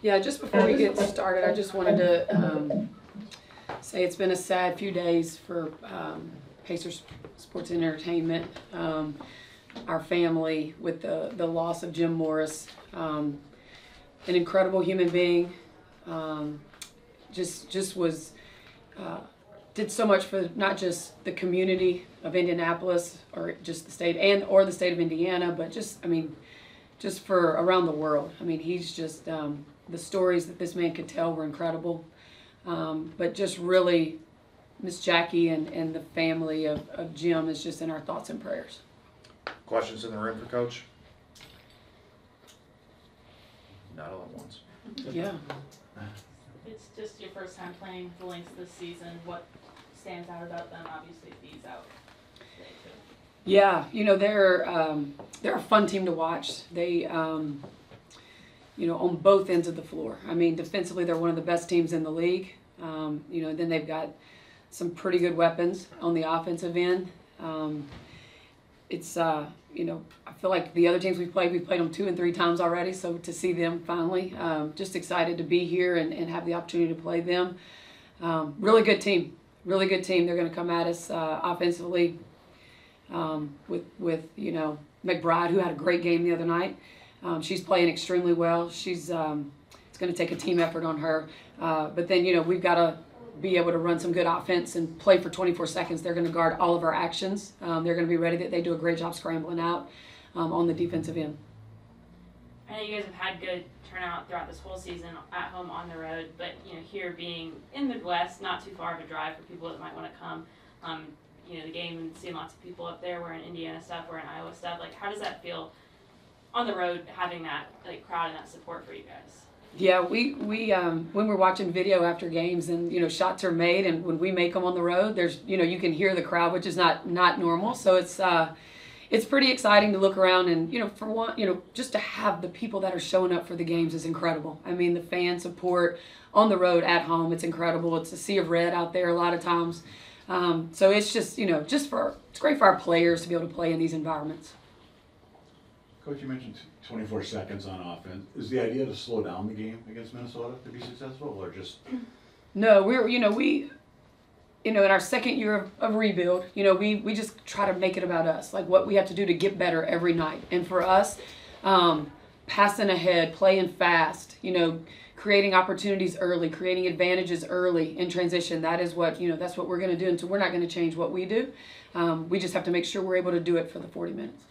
Yeah, just before we get started, I just wanted to say it's been a sad few days for Pacers Sports and Entertainment. Our family with the loss of Jim Morris, an incredible human being, just was did so much for not just the community of Indianapolis or just the state or the state of Indiana, but just for around the world. I mean, he's just the stories that this man could tell were incredible. But just really, Miss Jackie and the family of Jim is just in our thoughts and prayers. Questions in the room for Coach? Not all at once. Yeah. It's just your first time playing the Lynx this season. What stands out about them? Obviously, Fee's out today too. Yeah, you know, they're a fun team to watch. They, you know, on both ends of the floor. I mean, defensively, they're one of the best teams in the league. You know, then they've got some pretty good weapons on the offensive end. It's, you know, I feel like the other teams we've played them 2 and 3 times already. So to see them finally, just excited to be here and have the opportunity to play them. Really good team. Really good team. They're going to come at us offensively with you know, McBride, who had a great game the other night. She's playing extremely well. She's it's going to take a team effort on her. But then, you know, we've got to be able to run some good offense and play for 24 seconds. They're going to guard all of our actions. They're going to be ready. They do a great job scrambling out on the defensive end. I know you guys have had good turnout throughout this whole season, at home, on the road, but you know, here being in the Midwest, not too far of a drive for people that might want to come. You know, the game and seeing lots of people up there wearing Indiana stuff, wearing Iowa stuff. Like, how does that feel on the road, having that like crowd and that support for you guys? Yeah, we when we're watching video after games and, you know, shots are made, and when we make them on the road, there's, you know, you can hear the crowd, which is not normal. So it's pretty exciting to look around and, you know, for one, you know, just to have the people that are showing up for the games is incredible. I mean, the fan support on the road, at home, it's incredible. It's a sea of red out there a lot of times. So it's just, you know, it's great for our players to be able to play in these environments. Coach, you mentioned 24 seconds on offense. Is the idea to slow down the game against Minnesota to be successful, or just? No, we in our second year of rebuild, you know, we just try to make it about us, like what we have to do to get better every night. And for us, passing ahead, playing fast, you know, creating opportunities early, creating advantages early in transition, that is what, you know, that's what we're going to do. And so we're not going to change what we do. We just have to make sure we're able to do it for the 40 minutes.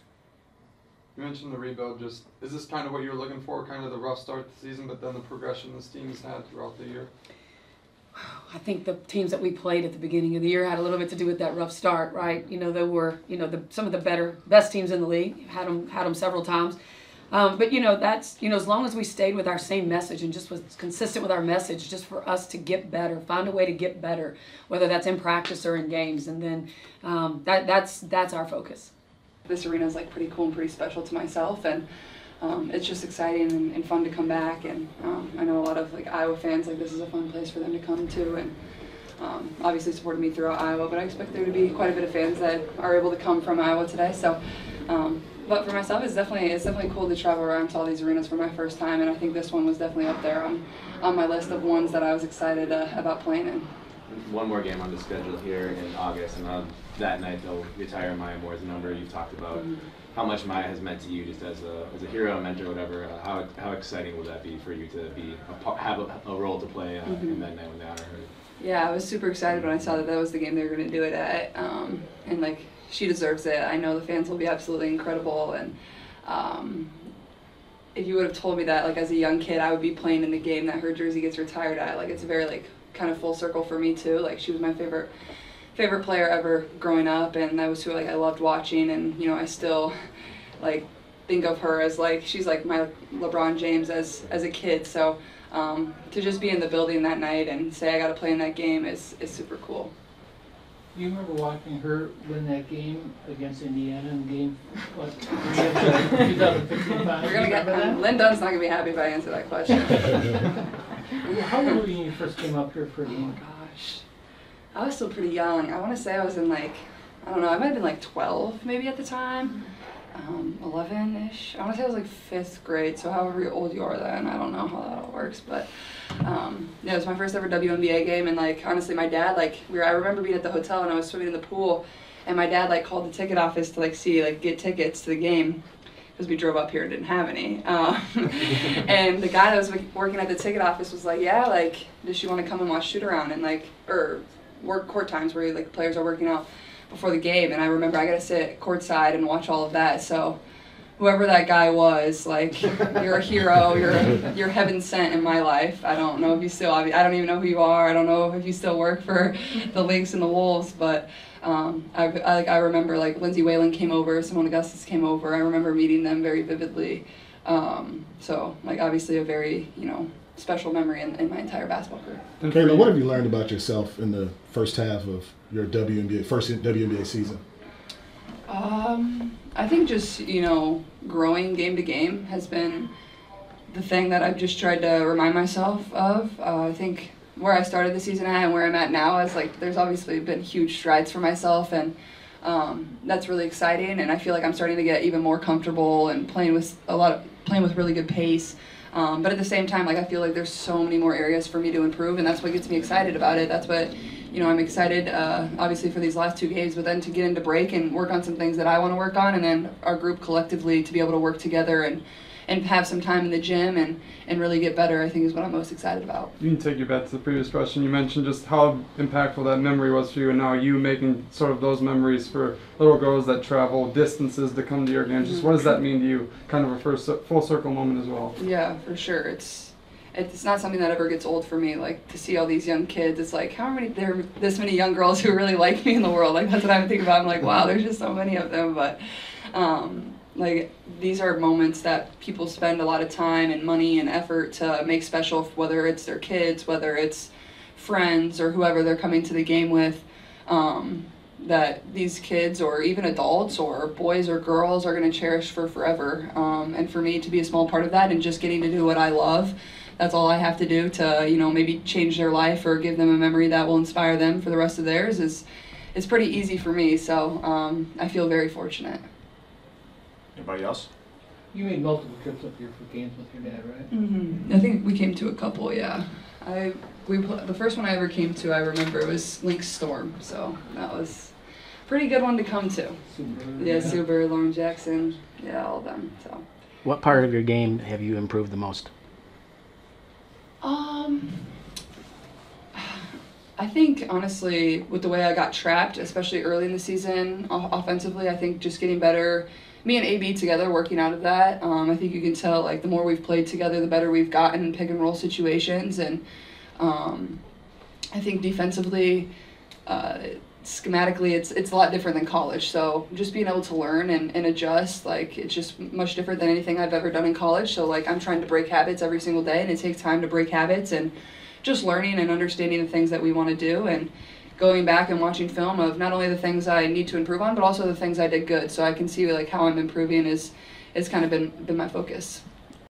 You mentioned the rebuild. Just, is this kind of what you were looking for, kind of the rough start to the season, but then the progression this team's had throughout the year? I think the teams that we played at the beginning of the year had a little bit to do with that rough start, right? You know, there were, you know, some of the best teams in the league, had them several times. But, you know, that's, you know, as long as we stayed with our same message and just was consistent with our message, just for us to get better, find a way to get better, whether that's in practice or in games. And then that's our focus. This arena is like pretty cool and pretty special to myself, and it's just exciting and fun to come back. And I know a lot of like Iowa fans, like this is a fun place for them to come to, and obviously supported me throughout Iowa. But I expect there to be quite a bit of fans that are able to come from Iowa today. So, but for myself, it's definitely cool to travel around to all these arenas for my first time, and I think this one was definitely up there on my list of ones that I was excited about playing in. One more game on the schedule here in August, and that night they'll retire Maya Moore's number. You've talked about how much Maya has meant to you, just as a hero, a mentor, whatever. How exciting will that be for you to have a role to play in that night when they honor her? Yeah, I was super excited when I saw that was the game they were going to do it at, and like she deserves it. I know the fans will be absolutely incredible, and if you would have told me that like as a young kid I would be playing in the game that her jersey gets retired at, like it's very like kind of full circle for me too. Like she was my favorite player ever growing up, and that was who like I loved watching. And you know, I still like think of her as like she's like my LeBron James as a kid. So to just be in the building that night and say I got to play in that game is super cool. You remember watching her win that game against Indiana in game, what, 2015 finals? We're gonna get Lynn Dunn's not gonna be happy if I answer that question. How old were you when you first came up here for a game? Oh gosh, I was still pretty young. I want to say I was in like, I don't know, I might have been like 12 maybe at the time. 11-ish. I want to say I was like 5th grade, so however old you are then, I don't know how that all works, but yeah, it was my first ever WNBA game, and like honestly, my dad, like I remember being at the hotel and I was swimming in the pool, and my dad like called the ticket office to get tickets to the game, because we drove up here and didn't have any. And the guy that was working at the ticket office was like, yeah, like, does she want to come and watch shoot around and like, or work court times where like players are working out before the game. And I remember I got to sit courtside and watch all of that. So whoever that guy was, like, you're a hero, you're heaven sent in my life. I don't know if you still, I don't even know who you are. I don't know if you still work for the Lynx and the Wolves, but I remember like Lindsay Whalen came over, Simone Augustus came over. I remember meeting them very vividly. So like obviously a very, special memory in my entire basketball career. Kayla, what have you learned about yourself in the first half of your first WNBA season? I think just, growing game to game has been the thing that I've just tried to remind myself of. I think where I started the season at and where I'm at now is like there's obviously been huge strides for myself, and that's really exciting, and I feel like I'm starting to get even more comfortable and playing with really good pace. But at the same time, like I feel like there's so many more areas for me to improve, and that's what gets me excited about it. That's what, I'm excited, obviously for these last 2 games, but then to get into break and work on some things that I want to work on, and then our group collectively to be able to work together and have some time in the gym and really get better, I think is what I'm most excited about. You can take you back to the previous question. You mentioned just how impactful that memory was for you, and now you making sort of those memories for little girls that travel distances to come to your games. Just what does that mean to you? Kind of a full circle moment as well. Yeah, for sure. It's not something that ever gets old for me. Like to see all these young kids, it's like there are this many young girls who really like me in the world. Like that's what I'm thinking about. I'm like, wow, there's just so many of them. But like these are moments that people spend a lot of time and money and effort to make special, whether it's their kids, whether it's friends or whoever they're coming to the game with, that these kids or even adults or boys or girls are going to cherish for forever. And for me to be a small part of that and just getting to do what I love, that's all I have to do to, maybe change their life or give them a memory that will inspire them for the rest of theirs is pretty easy for me. So I feel very fortunate. Anybody else? You made multiple trips up here for games with your dad, right? Mm-hmm. I think we came to a couple, yeah. The first one I ever came to, I remember, was Lynx Storm, so that was a pretty good one to come to. Suber, Lauren Jackson, all of them. So. What part of your game have you improved the most? I think, honestly, with the way I got trapped, especially early in the season, offensively, I think just getting better. Me and AB together working out of that, I think you can tell, like, the more we've played together, the better we've gotten in pick and roll situations. And I think defensively, schematically, it's a lot different than college. So just being able to learn and adjust, like, it's just much different than anything I've ever done in college. So, like, I'm trying to break habits every single day, and it takes time to break habits, and just learning and understanding the things that we want to do, and going back and watching film of not only the things I need to improve on, but also the things I did good. So I can see, like, how I'm improving is kind of been my focus.